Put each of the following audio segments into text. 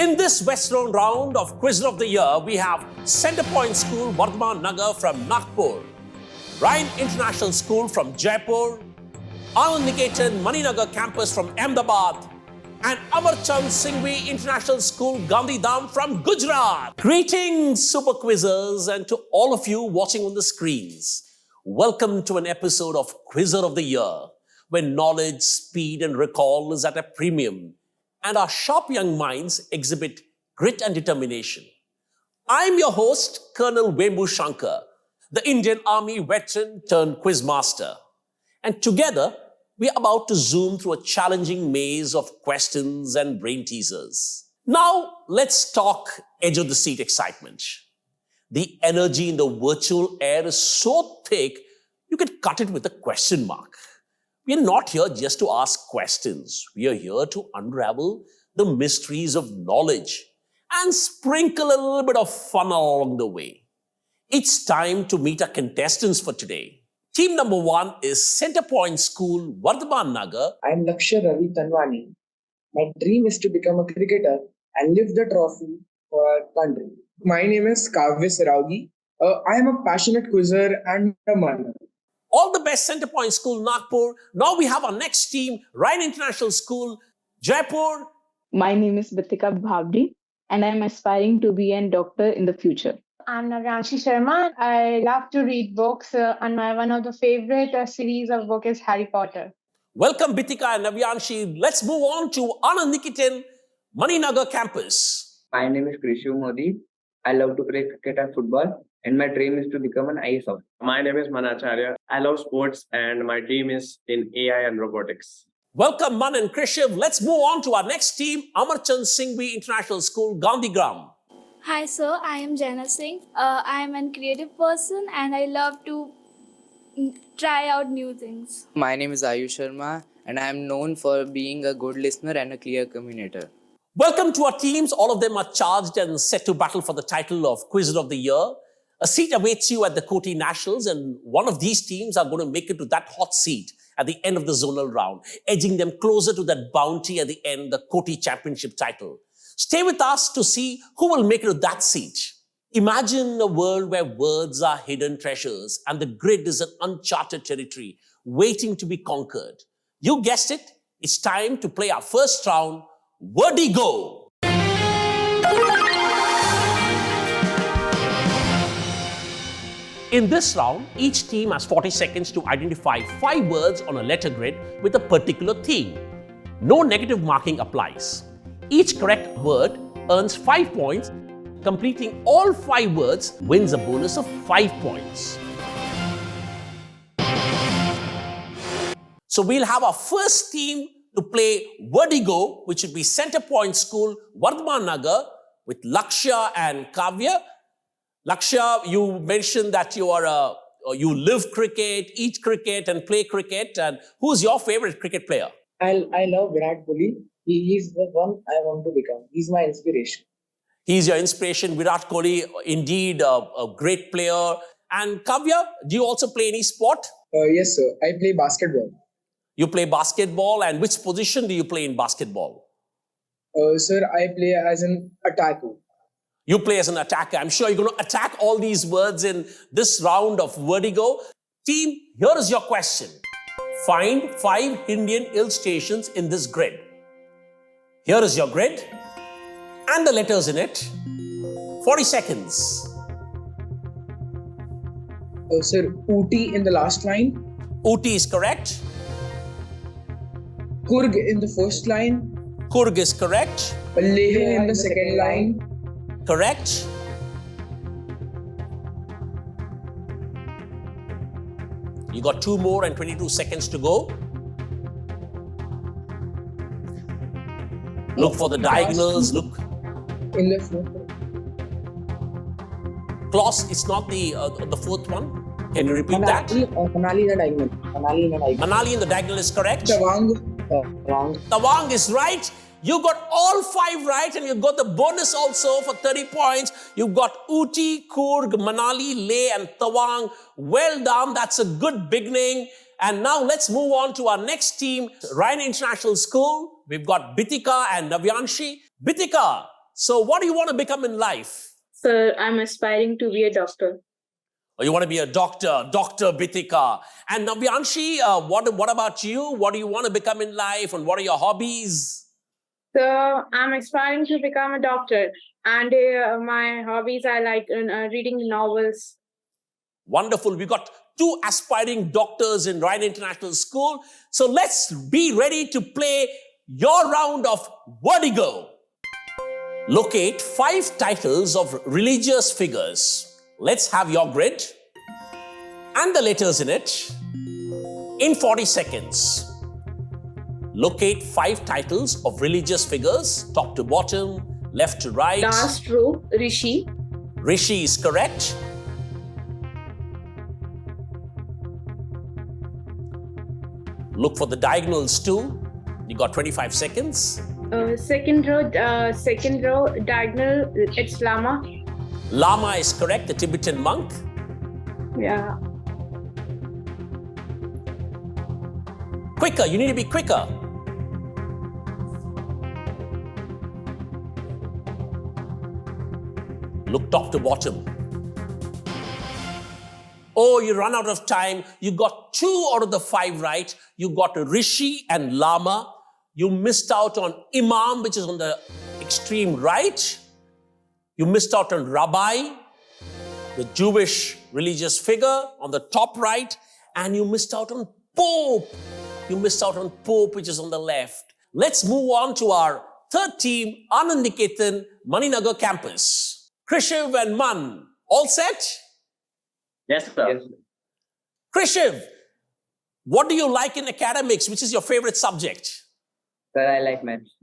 In this West Zonal round of Quiz of the Year, we have Centrepoint School, Vardhaman Nagar from Nagpur, Ryan International School from Jaipur, Anand Niketan Maninagar campus from Ahmedabad, and Amarchand Singhvi International School, Gandhidham from Gujarat. Greetings, super quizzers, and to all of you watching on the screens. Welcome to an episode of Quizzer of the Year, where knowledge, speed, and recall is at a premium, and our sharp young minds exhibit grit and determination. I'm your host, Colonel Vembu Shankar, the Indian Army veteran turned quizmaster. And together, we are about to zoom through a challenging maze of questions and brain teasers. Now, let's talk edge of the seat excitement. The energy in the virtual air is so thick, you could cut it with a question mark. We are not here just to ask questions. We are here to unravel the mysteries of knowledge and sprinkle a little bit of fun along the way. It's time to meet our contestants for today. Team number 1 is Centrepoint School, Vardhaman Nagar. I'm Lakshya Ravi Tanwani. My dream is to become a cricketer and lift the trophy for our country. My name is Kavya Saraugi. I am a passionate quizzer and a miner. All the best, Centrepoint School, Nagpur. Now we have our next team, Ryan International School, Jaipur. My name is Bitika Bhavdi and I am aspiring to be a doctor in the future. I'm Navyanshi Sharma. I love to read books and my one of the favorite series of books is Harry Potter. Welcome, Bitika and Navyanshi. Let's move on to Anand Niketan Maninagar campus. My name is Krishu Modi. I love to play cricket and football, and my dream is to become an IS officer. My name is Manacharya. I love sports, and my dream is in AI and robotics. Welcome, Man and Krishiv. Let's move on to our next team, Amarchand Singhvi International School, Gandhigram. Hi sir, I am Jana Singh. I am a creative person and I love to try out new things. My name is Ayush Sharma and I am known for being a good listener and a clear communicator. Welcome to our teams. All of them are charged and set to battle for the title of Quiz of the Year. A seat awaits you at the QOTY Nationals, and one of these teams are going to make it to that hot seat at the end of the zonal round, edging them closer to that bounty at the end, the QOTY Championship title. Stay with us to see who will make it to that seat. Imagine a world where words are hidden treasures and the grid is an uncharted territory waiting to be conquered. You guessed it, it's time to play our first round, Vertigo. In this round, each team has 40 seconds to identify 5 words on a letter grid with a particular theme. No negative marking applies. Each correct word earns 5 points. Completing all 5 words wins a bonus of 5 points. So we'll have our first team to play Vertigo, which would be Centrepoint School, Vardhaman Nagar, with Lakshya and Kavya. Lakshya, you mentioned that you live cricket, eat cricket, and play cricket. And who's your favorite cricket player? I love Virat Kohli. He is the one I want to become. He's my inspiration. He's your inspiration, Virat Kohli, indeed a great player. And Kavya, do you also play any sport? Yes, sir. I play basketball. You play basketball, and which position do you play in basketball? Sir, I play as an attacker. You play as an attacker. I'm sure you're going to attack all these words in this round of Vertigo. Team, here is your question. Find 5 Indian hill stations in this grid. Here is your grid and the letters in it. 40 seconds. Sir, Ooty in the last line. Ooty is correct. Kurg in the first line. Kurg is correct. Leh in the second line. Correct. You got 2 more and 22 seconds to go. Look for the diagonals. Look. In the fourth. Clause, it's not the fourth one. Can you repeat that? Manali in the diagonal. Manali in the diagonal is correct. Tawang. Tawang is right. You got all 5 right, and you got the bonus also for 30 points. You've got Ooty, Coorg, Manali, Leh, and Tawang. Well done. That's a good beginning. And now let's move on to our next team, Ryan International School. We've got Bitika and Navyanshi. Bitika, So what do you want to become in life? Sir, I'm aspiring to be a doctor. Or you want to be a doctor, Dr. Bitika. And Navyanshi, what about you? What do you want to become in life and what are your hobbies? So I'm aspiring to become a doctor, and my hobbies I like reading novels. Wonderful. We got 2 aspiring doctors in Ryan International School. So let's be ready to play your round of Vertigo. Locate 5 titles of religious figures. Let's have your grid and the letters in it in 40 seconds. Locate 5 titles of religious figures, top to bottom, left to right. Last row, Rishi. Rishi is correct. Look for the diagonals too. You got 25 seconds. Second row, diagonal, it's Lama. Lama is correct, the Tibetan monk. Yeah. Quicker, you need to be quicker. Look top to bottom. Oh, you run out of time. You got 2 out of the 5 right. You got Rishi and Lama. You missed out on Imam, which is on the extreme right. You missed out on Rabbi, the Jewish religious figure on the top right. And you missed out on Pope. You missed out on Pope, which is on the left. Let's move on to our third team, Anand Niketan, Maninagar campus. Krishiv and Man, all set? Yes, sir. Yes. Krishiv, what do you like in academics? Which is your favorite subject? Sir, I like maths.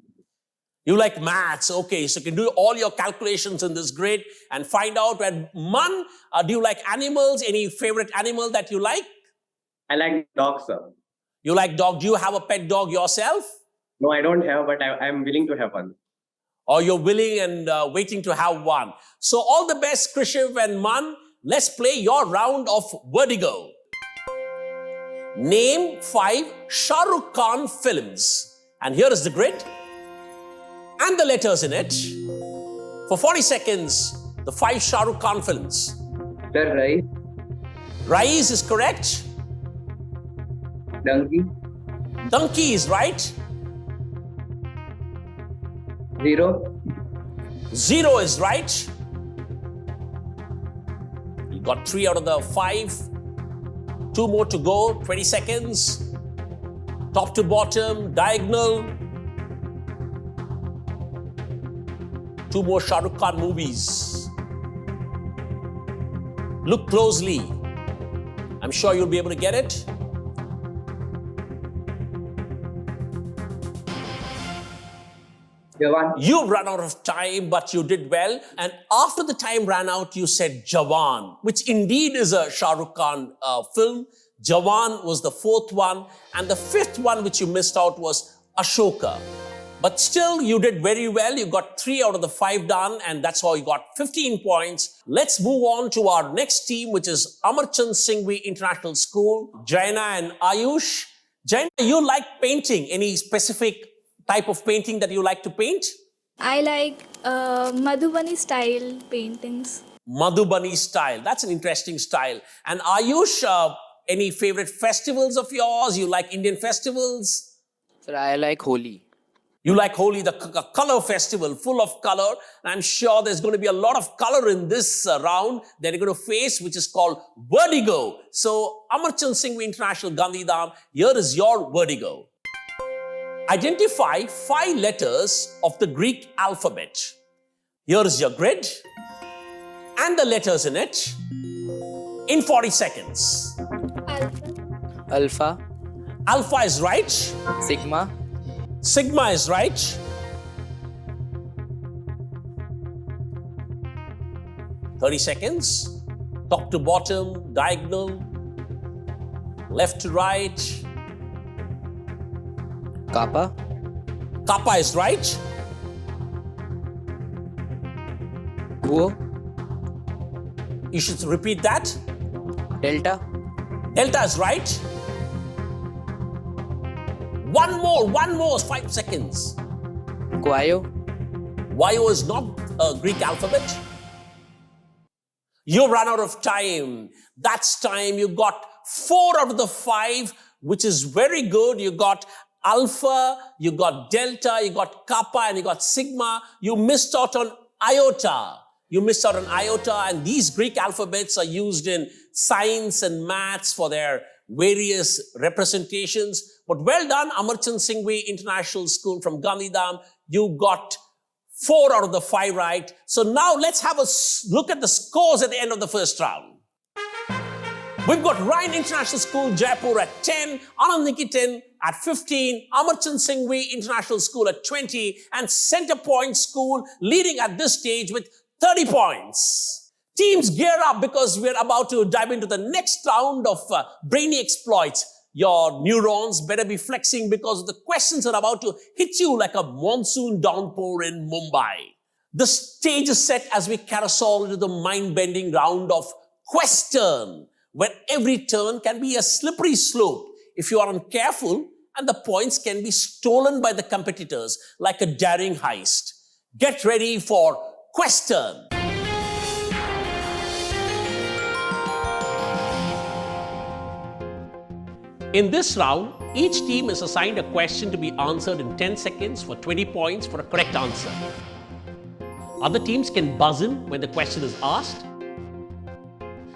You like maths, okay. So you can do all your calculations in this grid and find out when Man, do you like animals? Any favorite animal that you like? I like dogs, sir. You like dog. Do you have a pet dog yourself? No, I don't have, but I'm willing to have one. Or you're willing and waiting to have one. So all the best, Krishiv and Man. Let's play your round of Vertigo. Name 5 Shah Rukh Khan films. And here is the grid and the letters in it. For 40 seconds, the 5 Shah Rukh Khan films. Sir, Rise, Rise is correct. Donkey, Donkey is right. 0, 0 is right. You got 3 out of the 5. 2 more to go. 20 seconds. Top to bottom, diagonal. 2 more Shah Rukh Khan movies. Look closely. I'm sure you'll be able to get it. Jawan, You ran out of time, but you did well. And after the time ran out, you said Jawan, which indeed is a Shah Rukh Khan film. Jawan was the 4th one. And the 5th one, which you missed out, was Ashoka. But still, you did very well. You got 3 out of the 5 done, and that's how you got 15 points. Let's move on to our next team, which is Amarchand Singhvi International School, Jaina and Ayush. Jaina, you like painting. Any specific type of painting that you like to paint? I like Madhubani style paintings. Madhubani style. That's an interesting style. And Ayush, any favorite festivals of yours? You like Indian festivals? Sir, I like Holi. You like Holi, the color festival, full of color. And I'm sure there's going to be a lot of color in this round that you're going to face, which is called Vertigo. So, Amarchand Singhvi International Gandhidham, here is your Vertigo. Identify 5 letters of the Greek alphabet. Here is your grid and the letters in it in 40 seconds. Alpha. Alpha, Alpha is right. Sigma, Sigma is right. "30 seconds. Top to bottom, diagonal, left to right. Kappa, Kappa is right. Guo, You should repeat that. Delta, Delta is right. One more, 5 seconds. Quayo, YO is not a Greek alphabet. You run out of time. That's time. You got 4 out of the 5, which is very good. You got alpha, you got delta, you got kappa, and you got sigma. You missed out on iota. You missed out on iota, and these Greek alphabets are used in science and maths for their various representations. But well done, Amarchand Singhvi International School from Gandhidham. You got 4 out of the 5 right. So now let's have a look at the scores at the end of the first round. We've got Ryan International School, Jaipur at 10, Anand Niketan at 15, Amarchand Singhvi International School at 20, and Center Point School leading at this stage with 30 points. Teams gear up because we're about to dive into the next round of brainy exploits. Your neurons better be flexing because the questions are about to hit you like a monsoon downpour in Mumbai. The stage is set as we carousel into the mind-bending round of Question, where every turn can be a slippery slope if you are uncareful, and the points can be stolen by the competitors like a daring heist. Get ready for Question. In this round, each team is assigned a question to be answered in 10 seconds for 20 points for a correct answer. Other teams can buzz in when the question is asked.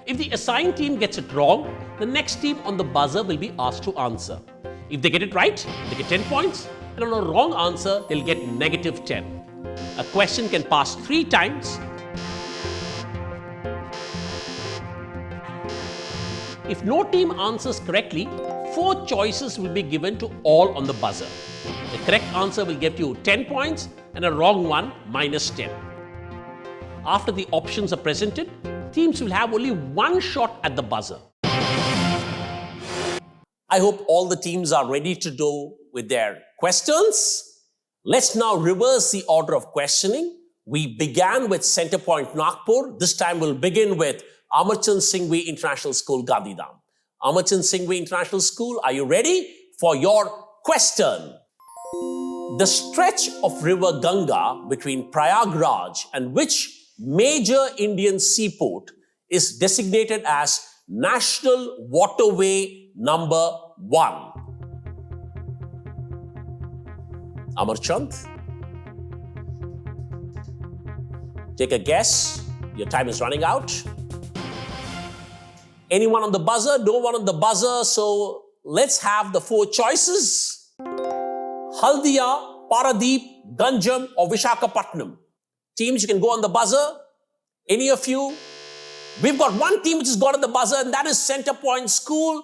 If the assigned team gets it wrong, the next team on the buzzer will be asked to answer. If they get it right, they get 10 points, and on a wrong answer, they'll get -10. A question can pass 3 times. If no team answers correctly, 4 choices will be given to all on the buzzer. The correct answer will give you 10 points and a wrong one -10. After the options are presented, teams will have only 1 shot at the buzzer. I hope all the teams are ready to go with their questions. Let's now reverse the order of questioning. We began with Center Point Nagpur. This time we'll begin with Amarchand Singhvi International School, Gandhidham. Amarchand Singhvi International School, are you ready for your question? The stretch of river Ganga between Prayagraj and which major Indian seaport is designated as National Waterway Number 1? Amarchand? Take a guess. Your time is running out. Anyone on the buzzer? No one on the buzzer. So let's have the 4 choices. Haldia, Paradeep, Ganjam, or Vishakhapatnam. Teams, you can go on the buzzer. Any of you? We've got one team which has got on the buzzer, and that is Center Point School.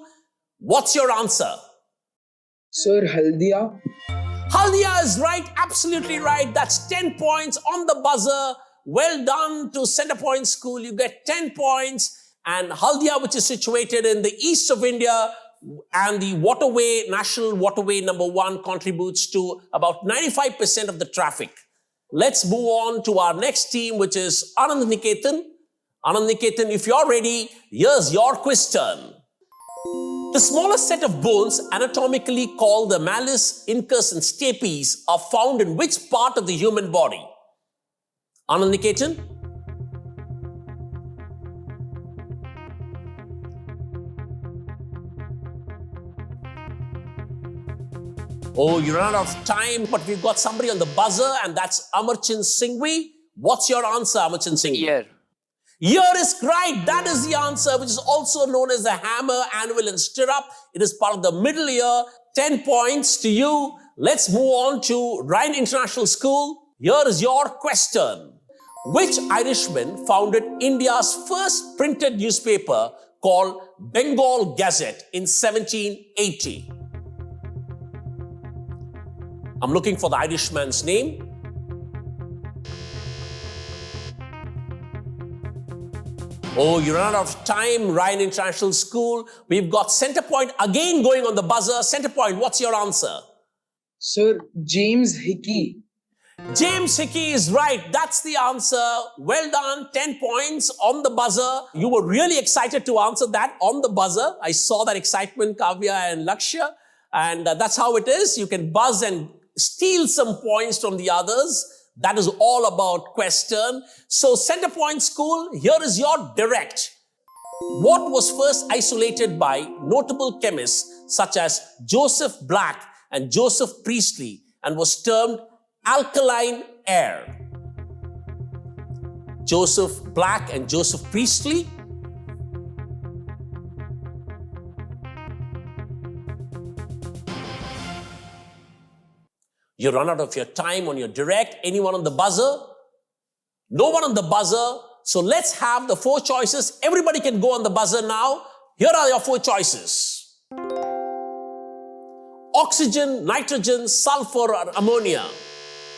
What's your answer? Sir, Haldia. Haldia is right, absolutely right. That's 10 points on the buzzer. Well done to Center Point School. You get 10 points. And Haldia, which is situated in the east of India, and the waterway, National Waterway Number 1, contributes to about 95% of the traffic. Let's move on to our next team, which is Anand Niketan. Anand Niketan, if you're ready, here's your question. The smallest set of bones, anatomically called the malleus, incus, and stapes, are found in which part of the human body? Anand Niketan? Oh, you ran out of time, but we've got somebody on the buzzer, and that's Amarchand Singhvi. What's your answer, Amarchand Singhvi? Ear. Ear is right. That is the answer, which is also known as the hammer, anvil, and stirrup. It is part of the middle ear. 10 points to you. Let's move on to Ryan International School. Here is your question. Which Irishman founded India's first printed newspaper called Bengal Gazette in 1780? I'm looking for the Irishman's name. Oh, you ran out of time, Ryan International School. We've got Center Point again going on the buzzer. Center Point, what's your answer? Sir, James Hickey. James Hickey is right. That's the answer. Well done. 10 points on the buzzer. You were really excited to answer that on the buzzer. I saw that excitement, Kavya and Lakshya. And that's how it is. You can buzz and steal some points from the others. That is all about question. So Centerpoint School, here is your direct. What was first isolated by notable chemists such as Joseph Black and Joseph Priestley and was termed alkaline air? Joseph Black and Joseph Priestley. You run out of your time on your direct. Anyone on the buzzer? No one on the buzzer. So let's have the 4 choices. Everybody can go on the buzzer now. Here are your 4 choices. Oxygen, nitrogen, sulfur, or ammonia.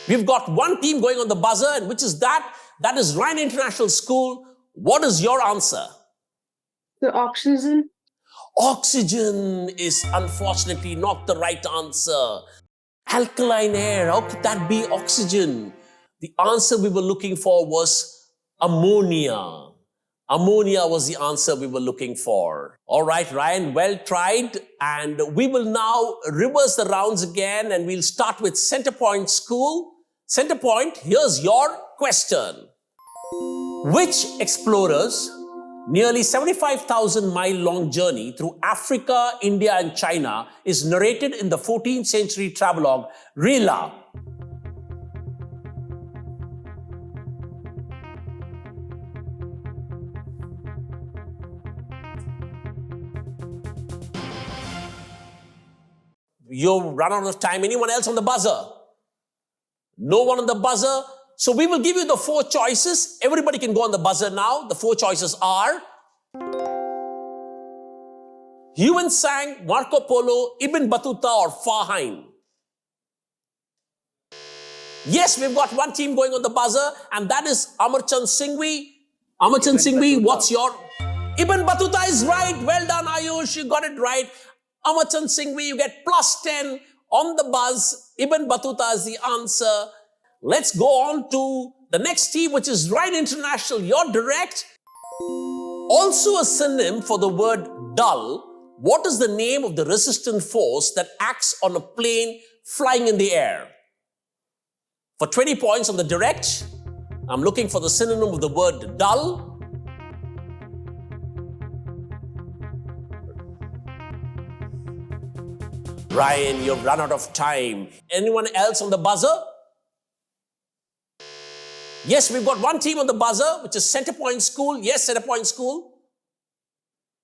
We've got one team going on the buzzer, and which is that? That is Rhine International School. What is your answer? The oxygen. Oxygen is unfortunately not the right answer. Alkaline air, how could that be oxygen? The answer we were looking for was ammonia. Ammonia was the answer we were looking for. All right, Ryan, well tried. And we will now reverse the rounds again, and we'll start with Centerpoint School. Centerpoint, here's your question. Which explorers' nearly 75,000-mile-long journey through Africa, India, and China is narrated in the 14th century travelogue Rila? You've run out of time. Anyone else on the buzzer? No one on the buzzer. So we will give you the 4 choices. Everybody can go on the buzzer now. The 4 choices are Yuan Sang, Marco Polo, Ibn Battuta, or Farhine. Yes, we've got one team going on the buzzer, and that is Amarchand Singhvi. Amarchand Singhvi, what's your... Ibn Battuta is right. Well done, Ayush. You got it right. Amarchand Singhvi, you get +10 on the buzz. Ibn Battuta is the answer. Let's go on to the next team, which is Rhine International. You're direct. Also a synonym for the word dull. What is the name of the resistant force that acts on a plane flying in the air? For 20 points on the direct, I'm looking for the synonym of the word dull. Ryan, you've run out of time. Anyone else on the buzzer? Yes, we've got one team on the buzzer, which is Centerpoint School. Yes, Centerpoint School.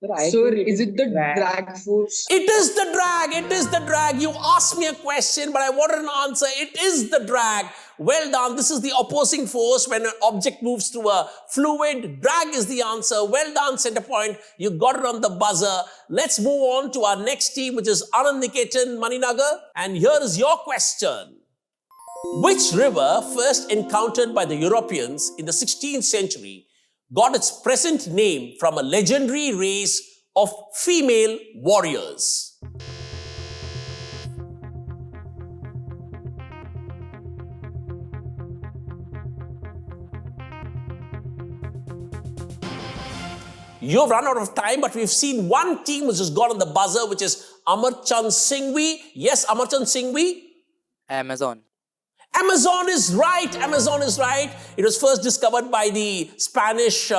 Sir, is it the drag force? It is the drag. It is the drag. You asked me a question, but I wanted an answer. It is the drag. Well done. This is the opposing force when an object moves through a fluid. Drag is the answer. Well done, Centerpoint. You got it on the buzzer. Let's move on to our next team, which is Anand Niketan, Maninagar. And here is your question. Which river, first encountered by the Europeans in the 16th century, got its present name from a legendary race of female warriors? You've run out of time, but we've seen one team which has got on the buzzer, which is Amarchand Singhvi. Yes, Amarchand Singhvi? Amazon. Amazon is right. Amazon is right. It was first discovered by the Spanish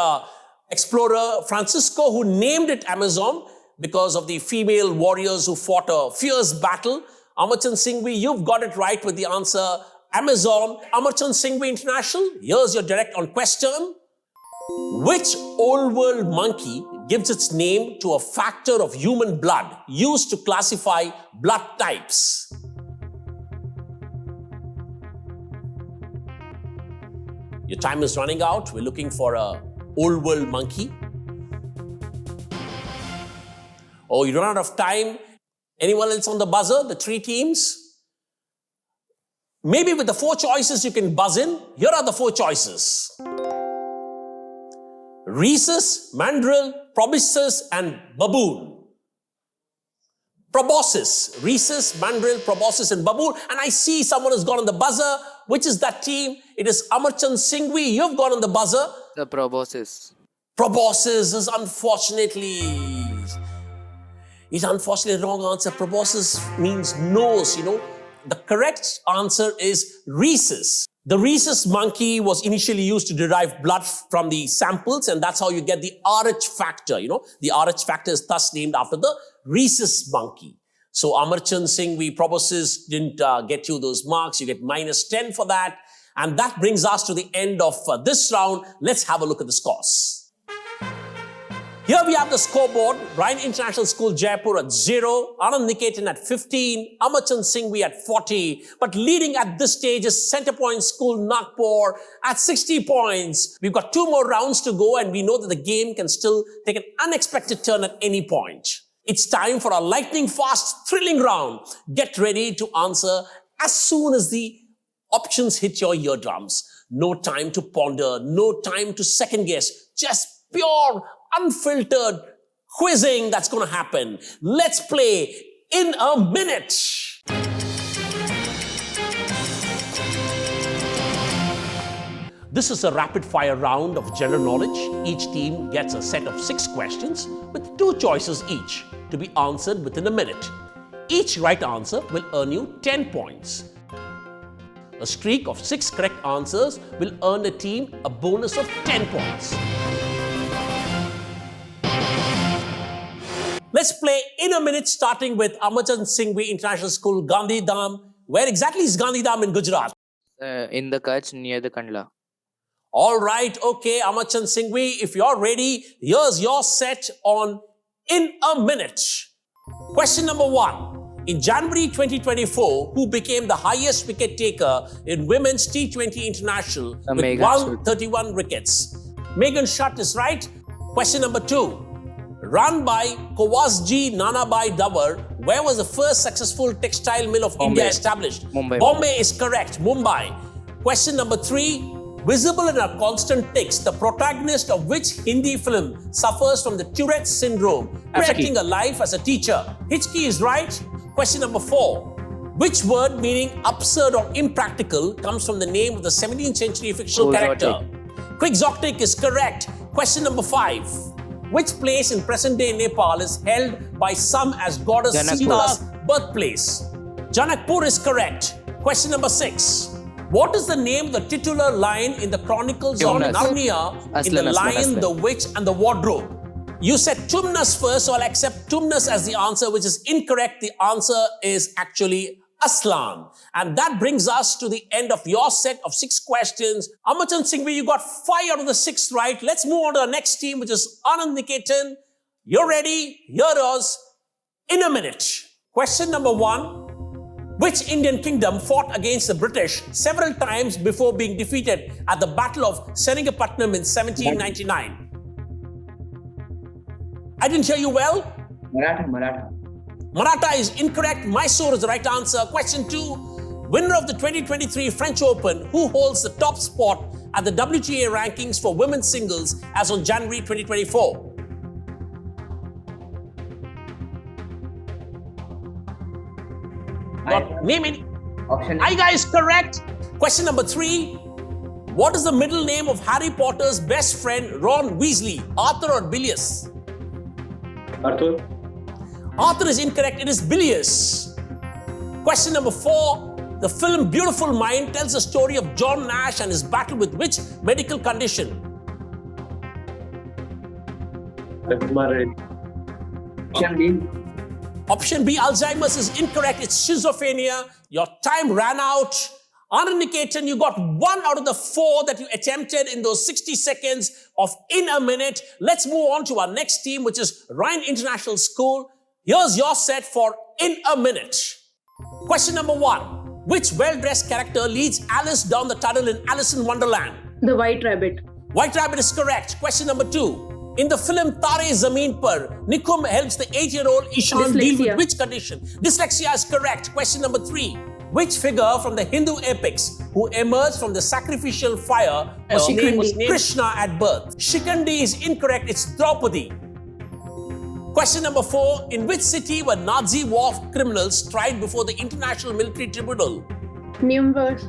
explorer Francisco, who named it Amazon because of the female warriors who fought a fierce battle. Amarchand Singhvi, you've got it right with the answer Amazon. Amarchand Singhvi International, here's your direct on question. Which old world monkey gives its name to a factor of human blood used to classify blood types? Your time is running out. We're looking for a old world monkey. Oh, you run out of time. Anyone else on the buzzer? The 3 teams? Maybe with the 4 choices you can buzz in. Here are the 4 choices. Rhesus, mandrill, proboscis, and baboon. Proboscis, rhesus, mandrill, proboscis, and baboon. And I see someone has gone on the buzzer. Which is that team? It is Amarchand Singhvi. You've gone on the buzzer. The proboscis. Proboscis is unfortunately wrong answer. Proboscis means nose, The correct answer is rhesus. The rhesus monkey was initially used to derive blood from the samples, and that's how you get the RH factor. You know, the RH factor is thus named after the rhesus monkey. So Amarchand Singhvi Proboscis didn't get you those marks. You get -10 for that. And that brings us to the end of this round. Let's have a look at the scores. Here we have the scoreboard. Ryan International School, Jaipur at 0, Anand Niketan at 15, Amarchand Singhvi at 40. But leading at this stage is Center Point School, Nagpur at 60 points. We've got 2 more rounds to go, and we know that the game can still take an unexpected turn at any point. It's time for a lightning-fast, thrilling round. Get ready to answer as soon as the options hit your eardrums. No time to ponder, no time to second guess. Just pure, unfiltered quizzing that's going to happen. Let's play in a minute. This is a rapid-fire round of general knowledge. Each team gets a set of 6 questions with 2 choices each to be answered within a minute. Each right answer will earn you 10 points. A streak of 6 correct answers will earn a team a bonus of 10 points. Let's play in a minute, starting with Amarchand Singhvi International School, Gandhidham. Where exactly is Gandhidham in Gujarat? In the Kutch near the Kandla. All right, okay, Amarchand Singhvi, if you're ready, here's your set on in a minute. Question number 1. In January 2024, who became the highest wicket taker in Women's T20 International with 131 wickets? Megan Shutt is right. Question number 2. Run by Kowasji Nanabai Dawar, where was the first successful textile mill of India established? Mumbai. Bombay is correct. Mumbai. Question number 3. Visible in a constant text, the protagonist of which Hindi film suffers from the Tourette syndrome, affecting her life as a teacher? Hitchki is right. Question number 4. Which word meaning absurd or impractical comes from the name of the 17th century fictional character? Quixotic is correct. Question number 5. Which place in present-day Nepal is held by some as goddess Sita's birthplace? Janakpur is correct. Question number 6. What is the name of the titular lion in the Chronicles of Narnia in The Lion, the Witch and the Wardrobe? You said Tumnus first, so I'll accept Tumnus as the answer, which is incorrect. The answer is actually Aslan. And that brings us to the end of your set of 6 questions. Amarchand Singhvi, you got 5 out of the 6 right. Let's move on to the next team, which is Anand Niketan. You're ready? Here is in a minute. Question number 1. Which Indian kingdom fought against the British several times before being defeated at the Battle of Seringapatam in 1799? I didn't hear you well. Maratha. Maratha is incorrect. Mysore is the right answer. Question 2. Winner of the 2023 French Open, who holds the top spot at the WTA rankings for women's singles as on January 2024? Name any. Option Aiga is correct. Question number 3. What is the middle name of Harry Potter's best friend Ron Weasley? Arthur or Bilious? Arthur. Arthur is incorrect. It is Bilious. Question number 4. The film Beautiful Mind tells the story of John Nash and his battle with which medical condition? Option B. Option B, Alzheimer's, is incorrect. It's schizophrenia. Your time ran out. Anand Niketan, you got 1 out of the 4 that you attempted in those 60 seconds of in a minute. Let's move on to our next team, which is Ryan International School. Here's your set for in a minute. Question number 1. Which well-dressed character leads Alice down the tunnel in Alice in Wonderland? The White Rabbit. White Rabbit is correct. Question number 2. In the film Tare Zameen Par, Nikum helps the 8-year-old Ishan deal with which condition? Dyslexia is correct. Question number 3. Which figure from the Hindu epics who emerged from the sacrificial fire was named Krishna at birth? Shikandi is incorrect. It's Draupadi. Question number 4. In which city were Nazi war criminals tried before the International Military Tribunal? Nuremberg.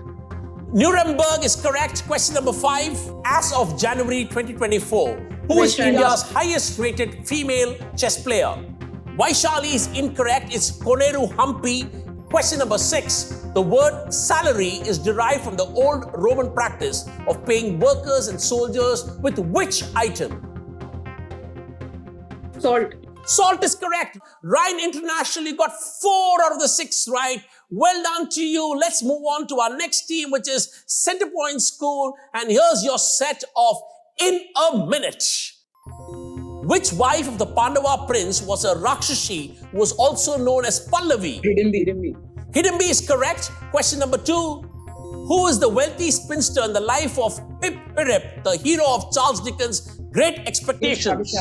Nuremberg is correct. Question number 5. As of January 2024, who is India's highest rated female chess player? Vaishali is incorrect. It's Koneru Hampi. Question number 6. The word salary is derived from the old Roman practice of paying workers and soldiers with which item? Salt. Salt is correct. Rhine International, you got 4 out of the 6 right. Well done to you. Let's move on to our next team, which is Centrepoint School. And here's your set of In a Minute. Which wife of the Pandava prince was a Rakshashi who was also known as Pallavi? Hidimbi. Hidimbi is correct. Question number 2. Who is the wealthy spinster in the life of Pip Pirip, the hero of Charles Dickens' Great Expectations?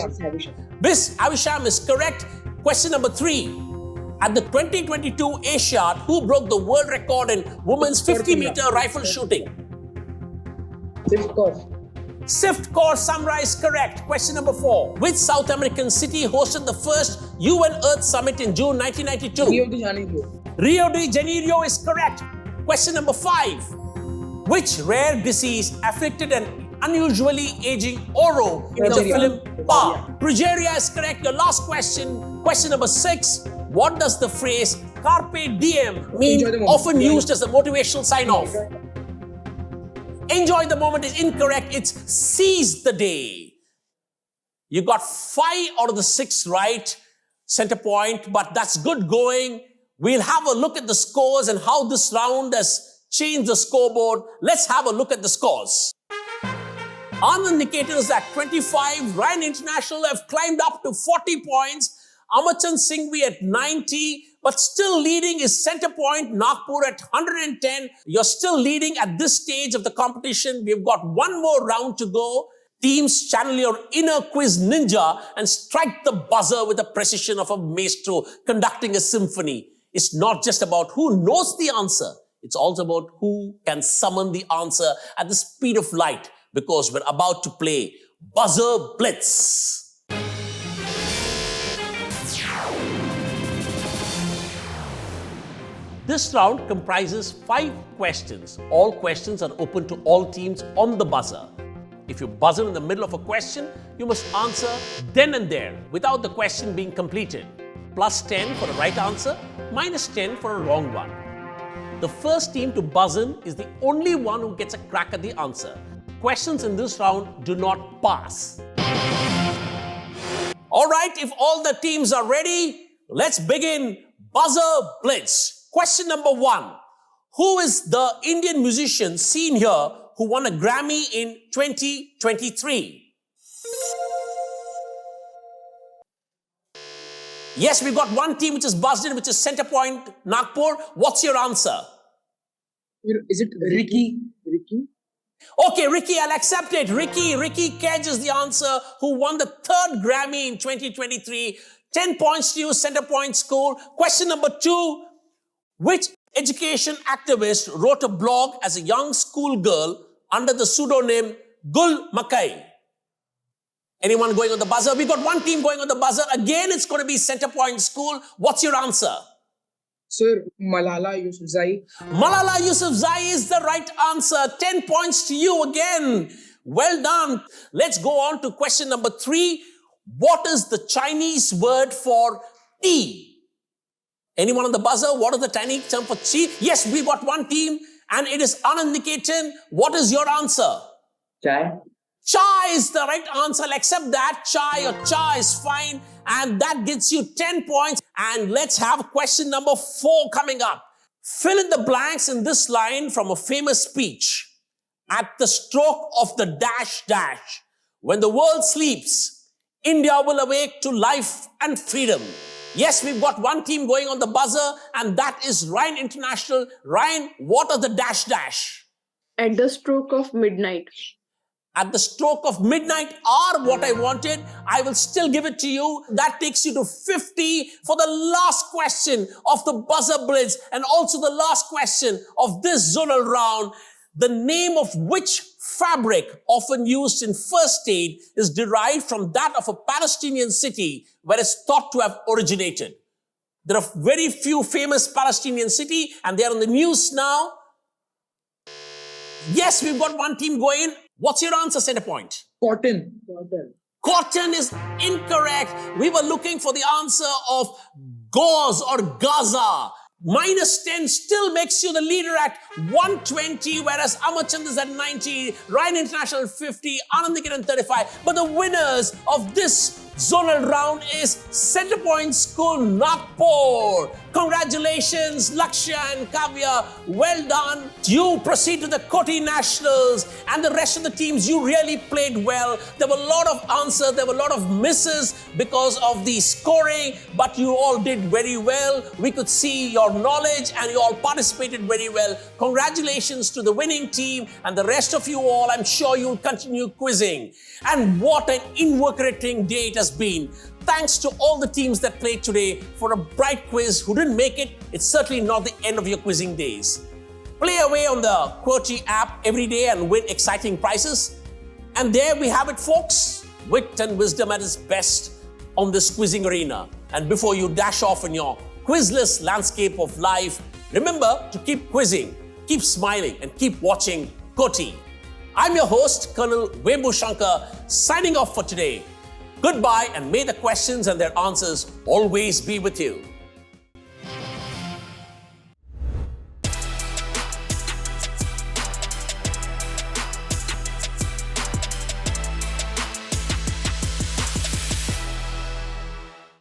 Miss Avisham is correct. Question number 3. At the 2022 Asiad, who broke the world record in women's 50-meter rifle shooting? Swift Samurai is correct. Question number 4. Which South American city hosted the first UN Earth Summit in June 1992? Rio de Janeiro. Rio de Janeiro is correct. Question number 5. Which rare disease afflicted an unusually aging Oro in the film Pa? Progeria is correct. Your last question. Question number 6. What does the phrase carpe diem mean, often used as a motivational sign-off? Enjoy the moment is incorrect. It's seize the day. You got 5 out of the 6 right, Centrepoint, but that's good going. We'll have a look at the scores and how this round has changed the scoreboard. Let's have a look at the scores. Anand Niketan is at 25. Rhine International have climbed up to 40 points. Amarchand Singhvi at 90, but still leading is Centrepoint Nagpur at 110. You're still leading at this stage of the competition. We've got one more round to go. Teams, channel your inner quiz ninja and strike the buzzer with the precision of a maestro conducting a symphony. It's not just about who knows the answer. It's also about who can summon the answer at the speed of light, because we're about to play Buzzer Blitz. This round comprises 5 questions. All questions are open to all teams on the buzzer. If you buzzer in the middle of a question, you must answer then and there without the question being completed. Plus 10 for a right answer, minus 10 for a wrong one. The first team to buzz in is the only one who gets a crack at the answer. Questions in this round do not pass. All right, if all the teams are ready, let's begin Buzzer Blitz. Question number 1. Who is the Indian musician seen here who won a Grammy in 2023? Yes, we've got one team which is buzzed in, which is Centrepoint Nagpur. What's your answer? Is it Ricky? Okay, Ricky, I'll accept it. Ricky Kedge is the answer, who won the 3rd Grammy in 2023. 10 points to you, Centrepoint School. Question number 2. Which education activist wrote a blog as a young schoolgirl under the pseudonym Gul Makai? Anyone going on the buzzer? We got one team going on the buzzer. Again, it's going to be Centrepoint School. What's your answer? Sir, Malala Yousafzai. Malala Yousafzai is the right answer. 10 points to you again. Well done. Let's go on to question number 3. What is the Chinese word for tea? Anyone on the buzzer? What is the Chinese term for tea? Yes, we got one team and it is Anand Niketan. What is your answer? Chai. Chai is the right answer. I'll accept that. Chai or cha is fine. And that gets you 10 points. And let's have question number 4 coming up. Fill in the blanks in this line from a famous speech. At the stroke of the dash dash, when the world sleeps, India will awake to life and freedom. Yes, we've got one team going on the buzzer, and that is Rhine International. Rhine, what are the dash dash? At the stroke of midnight. At the stroke of midnight are what I wanted. I will still give it to you. That takes you to 50 for the last question of the buzzer blitz, and also the last question of this zonal round. The name of which fabric often used in first aid is derived from that of a Palestinian city where it's thought to have originated. There are very few famous Palestinian city and they are on the news now. Yes, we've got one team going. What's your answer, Centrepoint? Cotton. Cotton is incorrect. We were looking for the answer of gauze or Gaza. -10 still makes you the leader at 120, whereas Amarchand is at 90, Ryan International 50, Anand Niketan 35. But the winners of this zonal round is Centrepoint School Nagpur. Congratulations, Lakshya and Kavya. Well done. You proceed to the QOTY Nationals, and the rest of the teams, you really played well. There were a lot of answers, there were a lot of misses because of the scoring, but you all did very well. We could see your knowledge and you all participated very well. Congratulations to the winning team, and the rest of you all, I'm sure you'll continue quizzing. And what an invigorating day it has been. Thanks to all the teams that played today for a bright quiz. Who didn't make it, it's certainly not the end of your quizzing days. Play away on the QOTY app every day and win exciting prizes. And there we have it, folks. Wit and wisdom at its best on this quizzing arena. And before you dash off in your quizless landscape of life, remember to keep quizzing, keep smiling, and keep watching QOTY. I'm your host, Colonel Vembu Shankar, signing off for today. Goodbye, and may the questions and their answers always be with you.